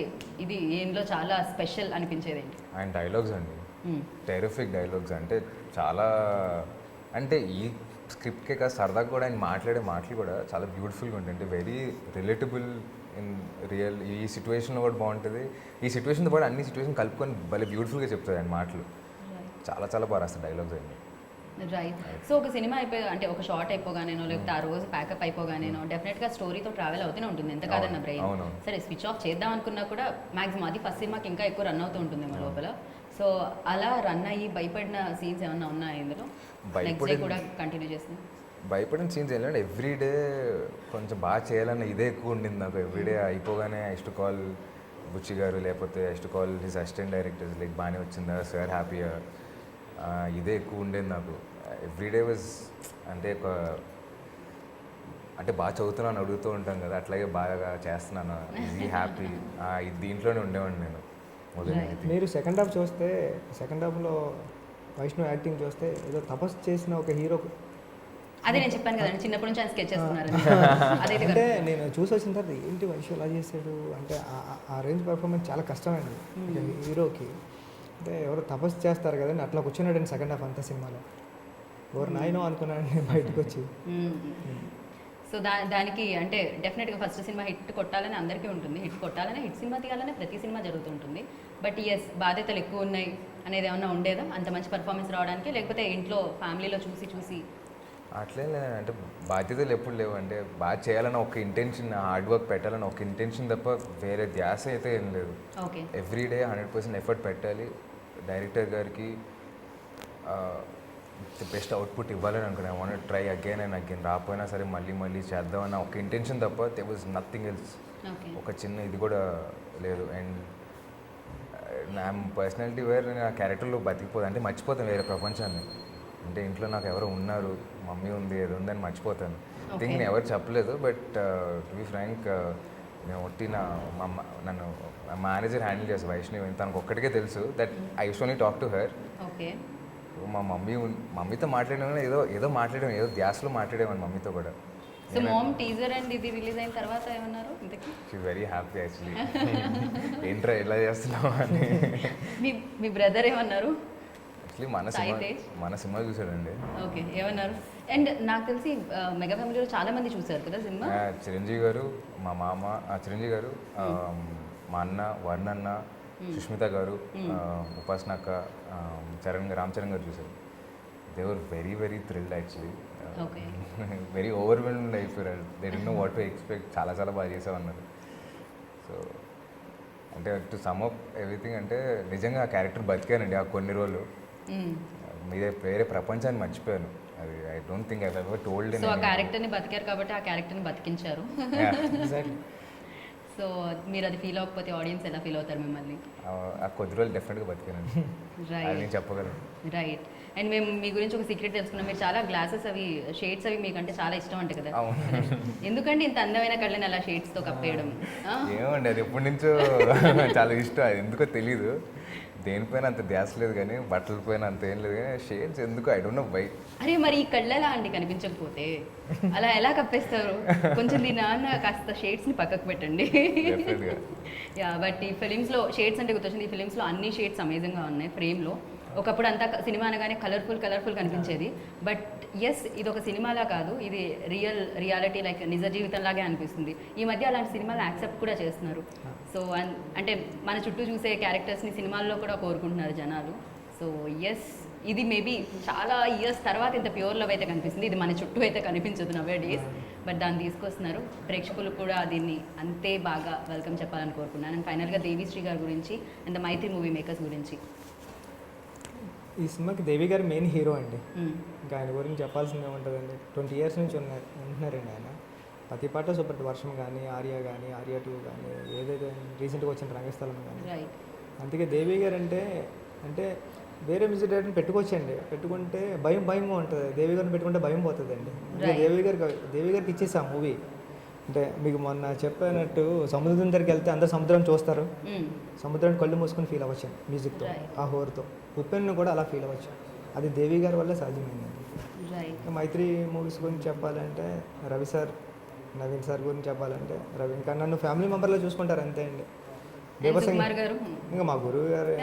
ఇది ఈయనలో చాలా స్పెషల్ అనిపించేది ఏంటి? ఆయన డైలాగ్స్ అండి, టెరిఫిక్ డైలాగ్స్. అంటే చాలా, అంటే ఈ స్క్రిప్ట్కే కాదు సరదాగా కూడా ఆయన మాట్లాడే మాటలు కూడా చాలా బ్యూటిఫుల్గా ఉంటాయి. అంటే వెరీ రిలేటబుల్ ఇన్ రియల్. ఈ సిచ్యువేషన్లో కూడా బాగుంటుంది. ఈ సిచ్యువేషన్తో పాటు అన్ని సిచ్యువేషన్ కలుపుకొని భలే బ్యూటిఫుల్గా చెప్తారు ఆయన మాటలు. చాలా చాలా బాగా రాస్తారు డైలాగ్స్ అయింది. రైట్. సో ఒక సినిమా అంటే ఒక షార్ట్ అయిపోగానేనో లేకపోతే ఆ రోజు ప్యాకప్ అయిపోగానేనో డెఫినెట్గా స్టోరీతో ట్రావెల్ అవుతూనే ఉంటుంది. ఎంత కాదన్న బ్రెయిన్ సరే స్విచ్ ఆఫ్ చేద్దాం అనుకున్నా కూడా మ్యాక్సిమం అది ఫస్ట్ సినిమాకి ఇంకా ఎక్కువ రన్ అవుతూ ఉంటుంది మన లోపల. సో అలా రన్ అయ్యి భయపడిన సీన్స్ ఏమన్నా ఉన్నాయా ఇందులో? నెక్స్ట్ డే కూడా కంటిన్యూ చేస్తుంది. భయపడిన సీన్స్ ఏంటంటే ఎవ్రీడే కొంచెం బాగా చేయాలన్న ఇదే ఎక్కువ ఉండింది నాకు. ఎవ్రీడే అయిపోగానే ఐస్ టు కాల్ బుచ్చి గారు, లేకపోతే ice to call his assistant directors, like బాగానే వచ్చిందా సార్, హ్యాపీయా, ఇదే ఎక్కువ ఉండేది నాకు. ఎవ్రీడే వాజ్ అంటే అంటే బాగా చదువుతున్నాను అడుగుతూ ఉంటాం కదా, అట్లాగే బాగా చేస్తున్నాను, ఈజీ హ్యాపీ, దీంట్లోనే ఉండేవాడిని నేను. మీరు సెకండ్ హాఫ్ చూస్తే, సెకండ్ హాఫ్లో వైష్ణవ్ యాక్టింగ్ చూస్తే ఏదో తపస్సు చేసిన ఒక హీరో. అదే నేను చెప్పాను కదండి, చిన్నప్పటి నుంచి ఆయన స్కెచ్ చేస్తున్నారు. అంటే నేను చూసి వచ్చిన తర్వాత ఏంటి వైష్ణవ్ అలా చేశాడు అంటే ఆ రేంజ్ పర్ఫార్మెన్స్ చాలా కష్టమండి హీరోకి. అంటే ఎవరు తపస్సు చేస్తారు కదండి, అట్లా కూర్చున్నాడండి సెకండ్ హాఫ్ అంతా సినిమాలో. ఎవరు నాయనో అనుకున్నానండి బయటకు వచ్చి. సో దానికి అంటే డెఫినెట్గా ఫస్ట్ సినిమా హిట్ కొట్టాలని అందరికీ ఉంటుంది. హిట్ కొట్టాలని, హిట్ సినిమా తీయాలని ప్రతి సినిమా జరుగుతుంటుంది. బట్ ఎస్ బాధ్యతలు ఎక్కువ ఉన్నాయి అనేది ఏమన్నా ఉండేదా అంత మంచి పర్ఫార్మెన్స్ రావడానికి? లేకపోతే ఇంట్లో ఫ్యామిలీలో చూసి అట్లే అంటే బాధ్యతలు ఎప్పుడు లేవు. అంటే బాగా చేయాలని ఒక ఇంటెన్షన్, హార్డ్ వర్క్ పెట్టాలని ఒక ఇంటెన్షన్ తప్ప వేరే ధ్యాస అయితే ఏం లేదు. ఓకే. ఎవ్రీడే 100% ఎఫర్ట్ పెట్టాలి. డైరెక్టర్ గారికి బెస్ట్ అవుట్పుట్ ఇవ్వాలని అనుకున్నాను. I want try again and again. రాకపోయినా సరే మళ్ళీ చేద్దామన్న ఒక ఇంటెన్షన్ తప్ప దే వాజ్ నథింగ్ ఎల్స్. ఒక చిన్న ఇది కూడా లేదు. అండ్ నా పర్సనాలిటీ వేర్ నేను ఆ క్యారెక్టర్లో బతికిపోతాను. అంటే మర్చిపోతాను వేరే ప్రపంచాన్ని. అంటే ఇంట్లో నాకు ఎవరో ఉన్నారు, మమ్మీ ఉంది, ఏదో ఉందని మర్చిపోతాను. థింక్ నేను ఎవరు చెప్పలేదు. బట్ టు బి ఫ్రాంక్, నేను ఒట్టి నన్ను మేనేజర్ హ్యాండిల్ చేస్తాను వైష్ణవి. తనకు ఒక్కడికే తెలుసు that I use only talk to her. Okay. మా మమ్మీతో మాట్లాడేవాడిని, ఏదో మాట్లాడేవాడిని, ఏదో ధ్యాసలో మాట్లాడేవాడిని మమ్మీతో కూడా. సో మామ్ టీజర్ అండ్ ఇది రిలీజ్ అయిన తర్వాత ఏమన్నారు ఇంతకీ? She very happy actually. ఏంట్రా ఎలా చేస్తున్నావు అని. మీ బ్రదర్ ఏమన్నారు? యాక్చువల్లీ మన సినిమా చూసాడండి. ఓకే. ఏమన్నారు? అండ్ నాకు తెలిసి మెగా ఫ్యామిలీలో చాలా మంది చూసారు కదా సినిమా. చిరంజీవి గారు, మా మామ, చిరంజీవి గారు, మా అన్న వర్ణన్న, సుష్మిత గారు, ఉపాసనక్క, రామ్ చరణ్ గారు చూసారు. They were very very thrilled actually. Very overwhelmed అయిపోయారు. They don't know what to expect. చాలా బాగా చేసామన్నారు. సో అంటే టు సమ్ అప్ ఎవ్రీథింగ్, అంటే నిజంగా ఆ క్యారెక్టర్ బతికానండి ఆ కొన్ని రోజులు. మీదే వేరే ప్రపంచాన్ని మర్చిపోయాను. అది I don't think I ever told. So ఆ క్యారెక్టర్ని బతికారు కాబట్టి ఆ క్యారెక్టర్ని బతికించారు. సో మీరు అది ఫీల్ అవ్వకపోతే ఆడియన్స్ ఎలా ఫీల్ అవుతారు మిమ్మల్ని? ఆ కొద్ది రోజులు డెఫినెట్గా బతికానండి. అది నేను చెప్పగలను. రైట్. అండ్ మేము మీ గురించి ఒక సీక్రెట్ తెలుసుకున్నాం. మీరు చాలా గ్లాసెస్ అవి షేడ్స్ అవి మీకంటే చాలా ఇష్టం అంట కదా. ఎందుకండి ఇంత అందమైన కళ్ళని అలా షేడ్స్తో కప్పేయడం? ఏమండి అది ఎప్పటి నుంచో చాలా ఇష్టం. అది ఎందుకో తెలీదు. దేనిపైన అంత ధ్యాస లేదు, కానీ బట్టల పైన అంత ఏం లేదు, కానీ షేడ్స్ ఎందుకు ఐ డోంట్ నో వై. అరే మరి ఈ కళ్ళు ఎలా అండి కనిపించకపోతే అలా ఎలా కప్పేస్తారు? కొంచెం దీని నాన్న కాస్త షేడ్స్ని పక్కకు పెట్టండి. యా, బట్ ఈ ఫిలిమ్స్లో షేడ్స్ అంటే గుర్తొచ్చింది. ఈ ఫిలిమ్స్లో అన్ని షేడ్స్ అమేజింగ్గా ఉన్నాయి ఫ్రేమ్లో. ఒకప్పుడు అంతా సినిమా అనగానే కలర్ఫుల్ కనిపించేది. బట్ ఎస్ ఇది ఒక సినిమాలా కాదు, ఇది రియాలిటీ లైక్ నిజ జీవితంలాగే అనిపిస్తుంది. ఈ మధ్య అలాంటి సినిమాలు యాక్సెప్ట్ కూడా చేస్తున్నారు. సో అంటే మన చుట్టూ చూసే క్యారెక్టర్స్ని సినిమాల్లో కూడా కోరుకుంటున్నారు జనాలు. సో ఎస్ ఇది మేబీ చాలా ఇయర్స్ తర్వాత ఇంత ప్యూర్ లవ్ అయితే కనిపిస్తుంది. ఇది మన చుట్టూ అయితే కనిపించదు నవే డేస్, బట్ దాన్ని తీసుకొస్తున్నారు. ప్రేక్షకులు కూడా దీన్ని అంతే బాగా వెల్కమ్ చెప్పాలని కోరుకున్నాను. అండ్ ఫైనల్గా దేవిశ్రీ గారి గురించి and the Mythri movie makers గురించి. ఈ సినిమాకి దేవి గారు మెయిన్ హీరో అండి. ఇంకా ఆయన గురించి చెప్పాల్సిందే ఉంటుందండి. 20 years నుంచి ఉంటున్నారండి ఆయన. ప్రతి పాట సూపర్. వర్షం కానీ, ఆర్య కానీ, ఆర్య 2 కానీ, ఏదైతే రీసెంట్గా వచ్చిన రంగస్థలం కానీ. రైట్. అందుకే దేవి గారు అంటే వేరే మ్యూజిక్ డైరెక్టర్ని పెట్టుకోవచ్చండి. పెట్టుకుంటే భయం ఉంటుంది. దేవి గారిని పెట్టుకుంటే భయం పోతుందండి. అంటే దేవి గారికి ఇచ్చేసి ఆ మూవీ అంటే మీకు మొన్న చెప్పినట్టు సముద్రం దగ్గరికి వెళ్తే అందరు సముద్రం చూస్తారు, సముద్రాన్ని కళ్ళు మూసుకొని ఫీల్ అవ్వచ్చు మ్యూజిక్తో, ఆ హోర్తో. ఉప్పెన్ను కూడా అలా ఫీల్ అవ్వచ్చు. అది దేవి గారి వల్ల సాధ్యమైందండి. మైత్రి మూవీస్ గురించి చెప్పాలంటే రవి సార్, నవీన్ సార్ గురించి చెప్పాలంటే రవి ఇంకా నన్ను ఫ్యామిలీ మెంబర్లో చూసుకుంటారు అంతే అండి. ఇంకా మా గురువు గారు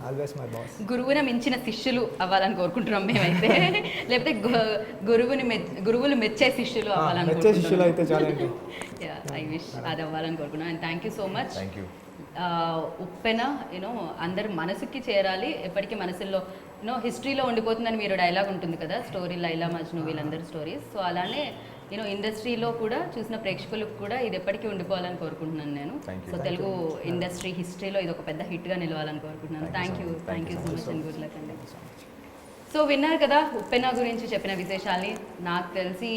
ఆల్వేస్ మై బాస్. గురువుని మించిన శిష్యులు అవ్వాలని కోరుకుంటున్నాం మేమైతే, లేకపోతే గురువులు మెచ్చే శిష్యులు అవ్వాలని మెచ్చే శిష్యులు అయితే చాలండి. ఐ విష్ అది అవ్వాలని కోరుకున్నాను. And thank you so much. Thank you. Uppena అందరి మనసుకి చేరాలి, ఎప్పటికీ మనసుల్లో హిస్టరీలో ఉండిపోతుందని మీరు డైలాగ్ ఉంటుంది కదా, స్టోరీ లైలా మజ్ను వీళ్ళందరి స్టోరీస్. సో అలానే ఇండస్ట్రీలో కూడా చూసిన ప్రేక్షకులకు కూడా ఇది ఎప్పటికీ ఉండిపోవాలని కోరుకుంటున్నాను నేను. సో తెలుగు ఇండస్ట్రీ హిస్టరీలో ఇది ఒక పెద్ద హిట్గా నిలవాలని కోరుకుంటున్నాను. Thank you so much and good luck అండి. సో విన్నారు కదా ఉప్పెన గురించి చెప్పిన విశేషాల్ని. నాకు తెలిసి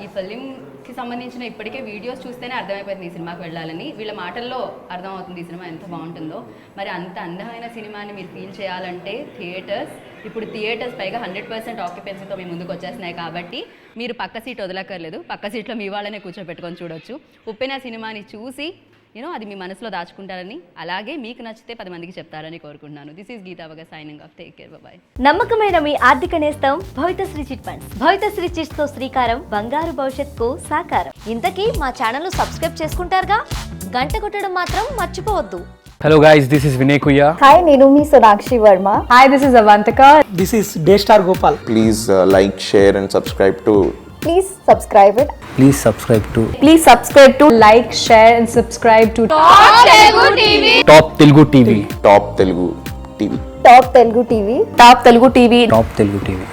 ఈ ఫిలింకి సంబంధించిన ఇప్పటికే వీడియోస్ చూస్తేనే అర్థమైపోతుంది ఈ సినిమాకి వెళ్ళాలని. వీళ్ళ మాటల్లో అర్థమవుతుంది ఈ సినిమా ఎంత బాగుంటుందో. మరి అంత అందమైన సినిమాని మీరు ఫీల్ చేయాలంటే ఇప్పుడు థియేటర్స్ పైగా 100% ఆక్యుపెన్సీతో మీ ముందుకు వచ్చేస్తున్నాయి. కాబట్టి మీరు పక్క సీట్ వదలక్కర్లేదు, పక్క సీట్లో మీ వాళ్ళనే కూర్చోబెట్టుకొని చూడొచ్చు. ఉప్పెన సినిమాని చూసి అది మీ మనసులో దాచుకుంటారని, అలాగే మీకు నచ్చితే 10 మందికి చెప్తారని కోరుకుంటున్నాను. దిస్ ఈస్ గీతా వగ signing off. Take care, bye. నమ్మకమైన మీ ఆర్థిక నేస్తం Bhavithasri chit funds. Bhavithasri chits తో శ్రీకారం, బంగారు భవిష్యత్తుకు సాకారం. ఇంతకీ మా ఛానల్ ను సబ్స్క్రైబ్ చేసుకుంటారుగా, గంట కొట్టడం మాత్రం మర్చిపోవద్దు. Hello guys, this is Vinay Kuya. Hi, Nirumi Sonakshi Verma. Hi, this is Avantika. This is Daystar Gopal. Please like, share and subscribe to. Please subscribe it. Please subscribe to Please subscribe to like, share and subscribe to Top Telugu TV. Top Telugu TV. Top Telugu TV. Top Telugu TV. Top Telugu TV.